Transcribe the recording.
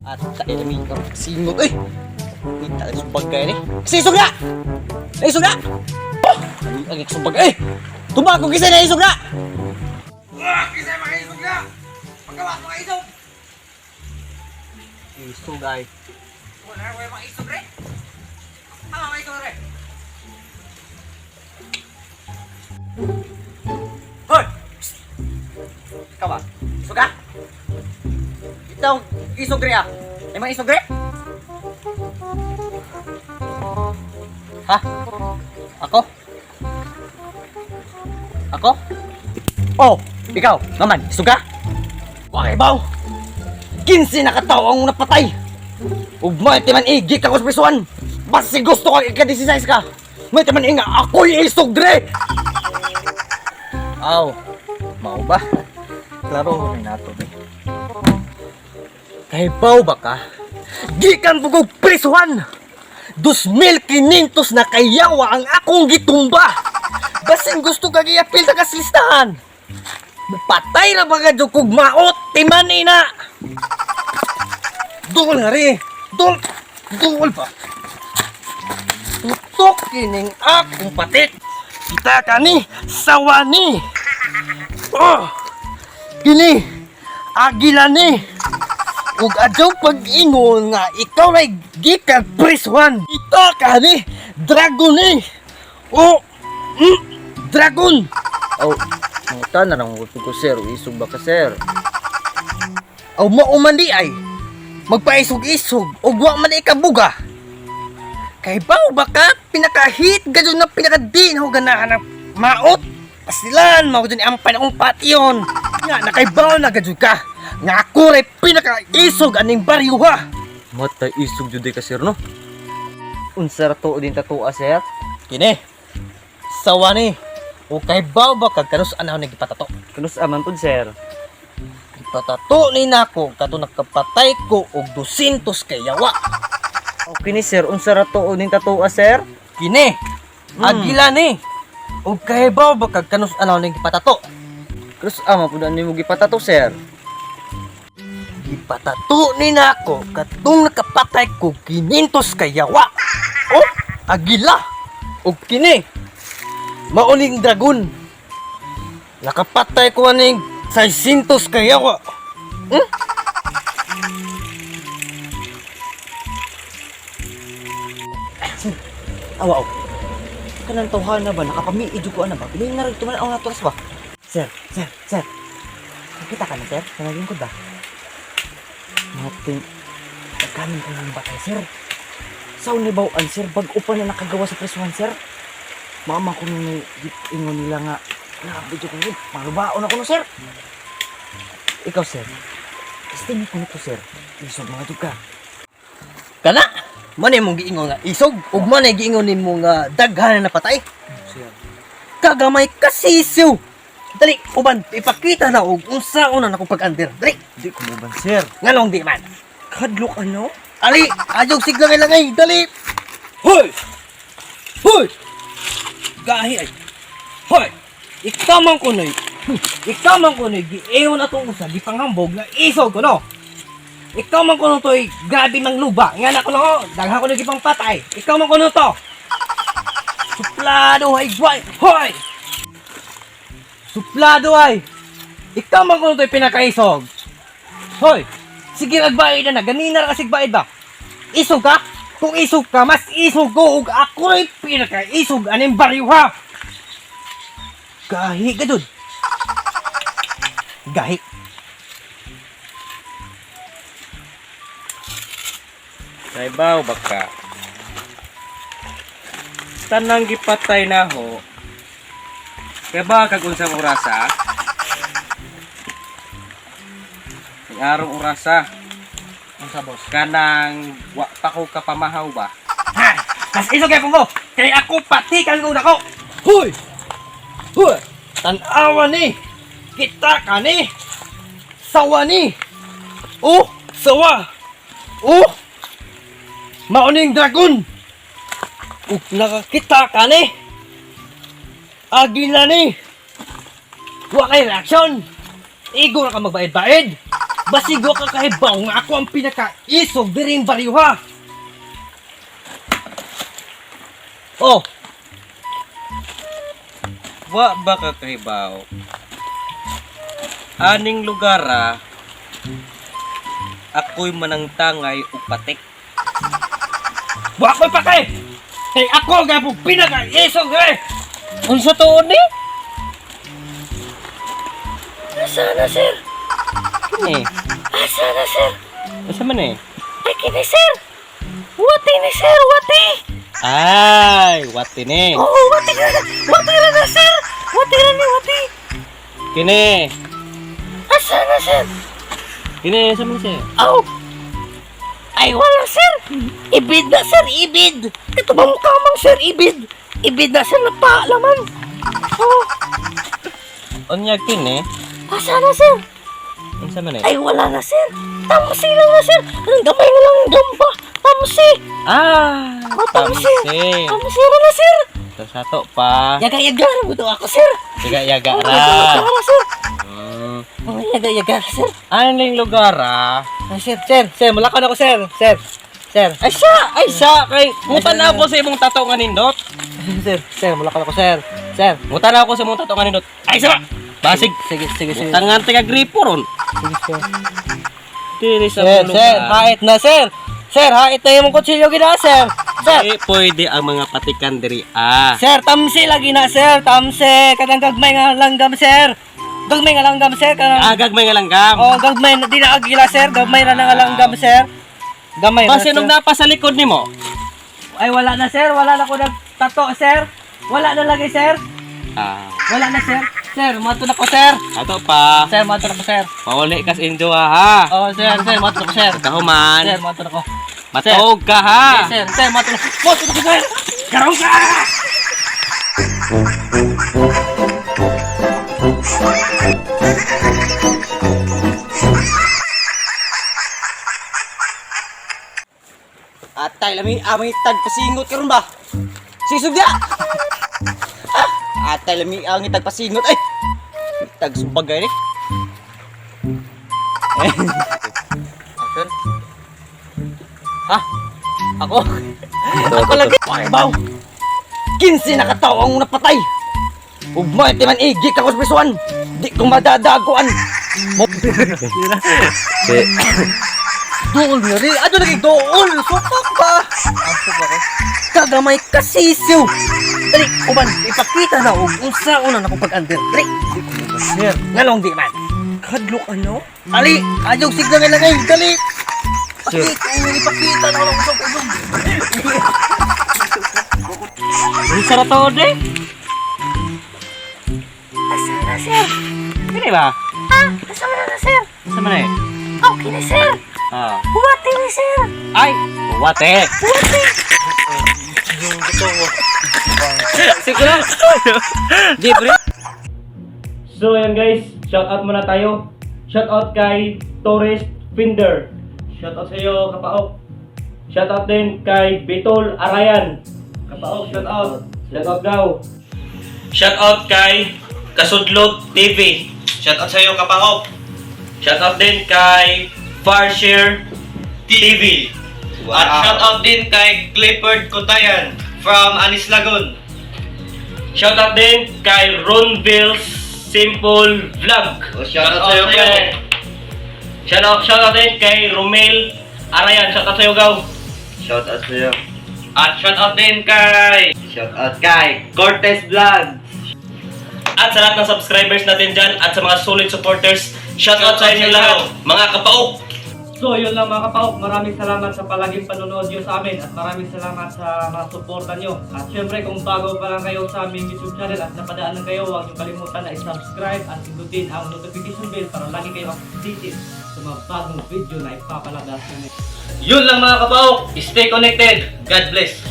At tayo namin ang singot eh. Kita ang sumbagay ni. Sisog na! Naisog na! Oh! Ang sumbagay eh! Tumbag ko kisa na isog na! Kisay mga isog na! Pagkawa mga isog! Isog ay. Wala ko yung mga isog re! Tama mga isog re! Hoy! Ikaw ba? Isog ka? Ikaw, isog re ah! Ay mga isog re? Ha? Ako? Ako? Oh! Ikaw! Naman! Isog ka? Okay baw! 15 na katao ang napatay! Ug may timan igik ako sa prisuan! Basi gusto ka ika-16 ka! May timan inga ako'y isog dre! Aw! Mao ba? Klaro rin nato eh. Kay baw ba ka? Gikan bugog prisuan! 2,500 na kayawa ang akong gitumba! Basin gusto ka giapil na kaslistahan! Patay na mga kog maot! Timani na! Dungol nga rin! Dungol pa! Tutok kining akong patit! Kita ka ni! Sawa ni! Oh! Kini! Agila ni! Ug adyaw pag-ingon nga ikaw ay gikag prisuan! Kita ka ni! Dragon ni! Oh! Dragon! Oh! Mata na lang ko sir, isog ba ka sir? Aw maumandi ay magpaisog-isog ug wa man ikabuga. Kay baw baka pinakahit gadyo na pinakadin ho ganahan ng maot. Pasilan mao gud ni ampay akong patyon. Nga nakaybaw na gadyo ka. Nga ako ray pinakaisog aning bariyuha. Mata isog jud ka sir no. Unsa ra to din tatua sir? Kini. Sawa ni. O kay baw ba kag kanus anaw nagipatato? Kanus aman pud sir. Patato ni nako kato nakapatay ko og 200 kay yawa. O kini sir, unsa ra to ning tatuwa sir? Kini. Agila ni. Og kahibaw ba kag kanus anaw ning gipatato? Kanus ama pud ani mo gipatato sir. Gipatato ni nako katong nakapatay ko 500 kay yawa. Oh, agila. Og kini. Mauning dragon. Nakapatay ko aning 600 kaya ko. Awa. Kanang tawhan na ba? Nakapamiidyo ko na ba? Piling na rin tuman ako naturas ba? Sir. Nakita ka na sir? Kanagin ko ba? Natin. Nagkamin ko ng batay sir. Saan ni bawaan sir? Bago pa na nakagawa sa presuhan sir? Mama ko nung ingon nila nga nakabidyo ko rin. Marubaon ako no sir. Ikaw sir. Istingin ko nito sir. Isog mga duga. Kana? Manay mong giingon nga isog. Ug manay giingon ni mo nga daghan na napatay. Sir. Kagamay kasisiw. Dali, uban, ipakita na og unsa una na kong pag-under. Dali. Di ko uban sir. Nganong di man? Kadlok ano? Ali, ajog sigla kay langay. Dali. Hoy! Hoy! Gahi ay. Hoy! Ikamang ko na giiyon na itong usa, gipanghambog na isog ko no. Ikamang ko na ito grabe ng luba. Nga na ko no, daghan ko na gipang patay. Ikamang ko na ito. Suplado ay guay. Hoy! Suplado ay. Ikamang ko na ito pinakaisog. Hoy! Sige nagbayad na, ganina na kasig bayad ba? Isog ka? Kung isog ka, mas isog ko ug ako rin pinakaisog aning bariyuha. Gahi ka dun. Gahi. Naibaw baka. Tanang gipatay na ho. Kaya ba kag unsang orasa? Ang arong orasa. Unsa boss? Kanang wa pa ko kapamahaw ba? Ha! Mas isog kay mo. Kay ako pati kang una ko. Hoy! Hoy! Tanawa ni! Kita ka ni! Sawa ni! Oh! Sawa! Oh! Mauning dragon! Ug nakakita ka ni! Agila ni! Wa kay reaksyon! Igo na ka magbayad-bayad! Basigo ka kahibaw nga ako ang pinaka-isog diring baliw ha. Oh, Wa ba ka kahibaw? Aning lugar ako'y manangtangay ug patik. wa ko'y pakay. Kay ako nga po pinaka-isog eh. Unsa tuod ni? Asa na sir? Kini. Asa na sir? Unsa man eh? Ay kini sir. Wati ni sir, wati. Ay, wati ni. Oo, wati na na sir. Wati na ni wati. Kini. Asa na sir? Kini sa man siya. Aw! Ay, wala, sir! Ibid na, sir! Ibid! Ito ba mukha mang, sir? Ibid! Ibid na, sir! Napaalaman! Oh! Unya kini. Asa na, sir? Unsa man eh? Ay, wala na, sir! Tamsi lang na, sir! Ang gamay na lang ang gamba! Tamsi! Ah, Oh, tamsi! tamsi. Tamsi na na, sir! Sato pa. Yaga-yaga na mo ako, sir! Yaga-yaga Oh, ra. yaga-yaga na, sir! Hmm. Oh, yaga-yaga na, sir! Aning lugar Ay, sir! Malakan ako, sir! Sir! Ay siya kay mutan na ako sa imong tato nga nindot. Sir! Malakan ako, sir! Sir! Mutan na ako sa imong tato nga nindot. Ay sa basig. Sige. Mutan nga tiga gripo ron. Sige, sir. Diri sa Sir, lugar. sir, hait na, sir! Sir, hait na yung kutsilyo gina, sir! Sir! Di pwede ang mga patikan diri Sir, tamsi lagi na, sir! Tamsi! Kadang gagmay nga langgam, sir! Gagmay nga langgam, sir! Kadang... Agag may nga langgam. Oh, gagmay na, di na agila, sir! Gagmay na nga langgam, sir! Gamay na, Base sir! nung napa sa likod nimo. Ay, wala na, sir! Wala na ko nagtato, sir! Wala na lagi, sir! Wala na, sir! Sir, mato na ko, sir! Ato pa. Sir, mato na ko, sir! Pauli kas indo ha. Oh, sir, mato na ko, sir! Kahuman. Sir, mato na ko! Matog ka ha. Sir, mato na ko! Mato na ko, sir! Karong ka. Atay lami amay tagpasingot karon ba? Sisug dia. Atay lami ang tagpasingot ay. Tagsubagay ni. Action. Ha? Ako? Ako lagi. Pakibaw. 15 na katawo ang napatay. Ug mo iti man igik ako sa pisuan. Di ko madadaguan. Dool na rin. Ano lagi dool? Supak ba? Supak ba? Kagamay kasisiw. Dali, uban, ipakita na og unsa una na kong pag-under. Dali. Sir, ngalong di man. Kadlok ano? Ali, ayog sigla nga lang ngayon. Dali. Sir. Ipakita na ako sa pagod. Unsa ra to de? Asa na, sir? Kini ba? Ha? Asa na, sir? Unsa man eh? Okay na, sir. Buwati ni, sir. Ay, wate. Buwati. Siguro. Di pre. So ayan guys, shout out muna tayo. Shout out kay Torres Finder. Shout out sa iyo, Kapaok. Shout out din kay Bitol Arayan. Kapaok, shout out. Shout out daw. Shout out kay Kasudlot TV. Shout out sa iyo, Kapaok. Shout out din kay Farshare TV. At shout out din kay Clifford Kutayan from Anis Lagun. Shout out din kay Ronville Simple Vlog. Shout out sa'yo, pre. Shout out din kay Romel Arayan. Shout out sa'yo, Gaw. Shout out sa'yo. At shout out din kay Cortez Vlog. at sa lahat ng subscribers natin dyan at sa mga solid supporters. Shout out sa inyo lahat, mga kapaok. So yun lang mga kapaok, maraming salamat sa palaging panonood nyo sa amin at maraming salamat sa mga suporta nyo. At syempre kung bago pa lang kayo sa aming YouTube channel at napadaan lang kayo, huwag nyo kalimutan na i-subscribe at pindutin ang notification bell para lagi kayo updated sa mga bagong video na ipapalabas namin. Yun lang mga kapaok. Stay connected. God bless.